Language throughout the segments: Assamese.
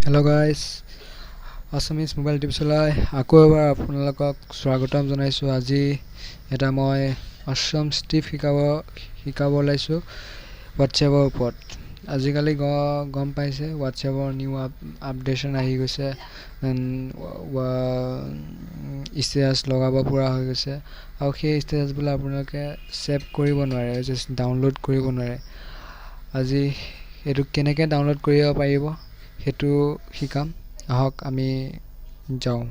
হেল্ল' গাইজ, আছামিজ মোবাইল টিপছলৈ আকৌ এবাৰ আপোনালোকক স্বাগতম জনাইছোঁ। আজি এটা মই অসম ষ্টিপ শিকাব ওলাইছোঁ হোৱাটছএপৰ ওপৰত। আজিকালি গম পাইছে হোৱাটছএপৰ নিউ আপডেশ্যন আহি গৈছে, ষ্টেটাছ লগাব পৰা হৈ গৈছে আৰু সেই ষ্টেটাছবিলাক আপোনালোকে ছেভ কৰিব নোৱাৰে, জাষ্ট ডাউনলোড কৰিব নোৱাৰে। আজি এইটো কেনেকৈ ডাউনলোড কৰিব পাৰিব সেইটো শিকাম। আহক আমি যাওঁ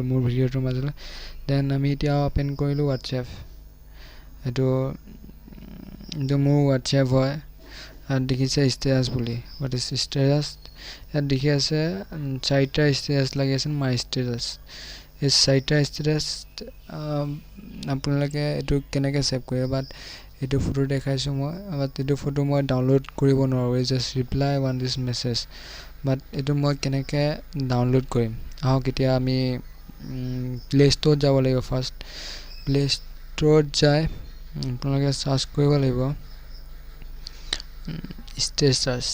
মোৰ ভিডিঅ'টোৰ মাজলৈ। দেন আমি এতিয়া অ'পেন কৰিলোঁ হোৱাটছএপ। এইটো মোৰ হোৱাটছএপ হয়। ইয়াত দেখিছে ষ্টেটাছ বুলি, হোৱাট ইজ ষ্টেটাছ। ইয়াত দেখি আছে 4টা ষ্টেটাছ লাগি আছে, মাই ষ্টেটাছ। এই 4টা ষ্টেটাছ আপোনালোকে এইটো কেনেকৈ ছেভ কৰিব, বাট এইটো ফটো দেখাইছোঁ মই, বাট এইটো ফটো মই ডাউনলোড কৰিব নোৱাৰোঁ। এই জাষ্ট ৰিপ্লাই ওৱান দিছ মেছেজ, বাট এইটো মই কেনেকৈ ডাউনলোড কৰিম। আহক এতিয়া আমি প্লে ষ্ট'ৰত যাব লাগিব। ফাৰ্ষ্ট প্লে ষ্ট'ৰত যাই আপোনালোকে চাৰ্চ কৰিব লাগিব ষ্টেটাছ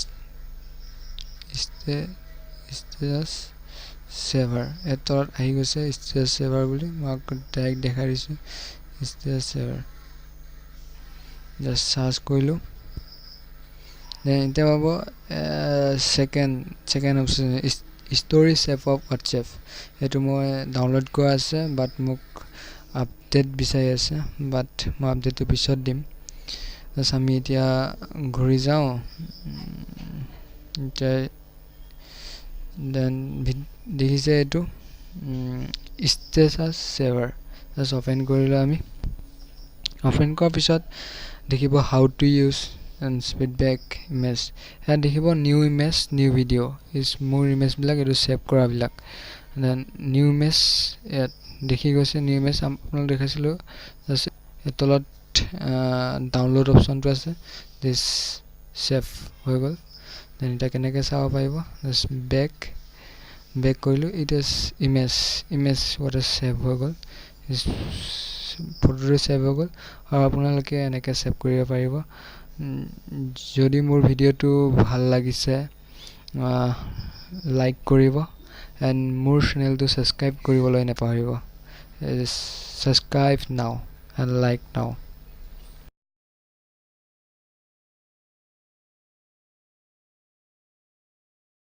ছেভাৰ। ইয়াৰ তলত আহি গৈছে ষ্টেটাছ ছেভাৰ বুলি, মই আকৌ ডাইৰেক্ট দেখাই দিছোঁ ষ্টেটাছ ছেভাৰ। জাষ্ট চাৰ্চ কৰিলোঁ। দেন এতিয়া পাব second option story save of WhatsApp. সেইটো মই ডাউনলোড কৰা আছে, বাট মোক আপডেট বিচাৰি আছে, বাট মই আপডেটটো পিছত দিম। জাষ্ট আমি এতিয়া ঘূৰি যাওঁ। দেন দেখিছে এইটো ষ্টেটাছ ছেভাৰ। জাষ্ট অ'পেন কৰিলোঁ আমি। অ'পেন কৰাৰ পিছত দেখিব how to use and feedback image. ইয়াত দেখিব নিউ ইমেজ নিউ ভিডিঅ'। মোৰ ইমেজবিলাক এইটো ছেভ কৰাবিলাক। দেন নিউ ইমেজ ইয়াত দেখি গৈছে, নিউ ইমেজ আপোনালোক দেখাইছিলোঁ। জাষ্ট তলত ডাউনলোড অপশ্যনটো আছে, দিছ ছেভ হৈ গ'ল। দেন এতিয়া কেনেকৈ চাব পাৰিব, জাষ্ট বেক কৰিলোঁ। এতিয়া ইমেজ হোৱাট ছেভ হৈ গ'ল, ফটোটো ছেভ হৈ গ'ল। আৰু আপোনালোকে এনেকৈ ছেভ কৰিব পাৰিব। যদি মোৰ ভিডিঅ'টো ভাল লাগিছে লাইক কৰিব এণ্ড মোৰ চেনেলটো ছাবস্ক্ৰাইব কৰিবলৈ নাপাহৰিব। ছাবস্ক্ৰাইব নাও এণ্ড লাইক নাও।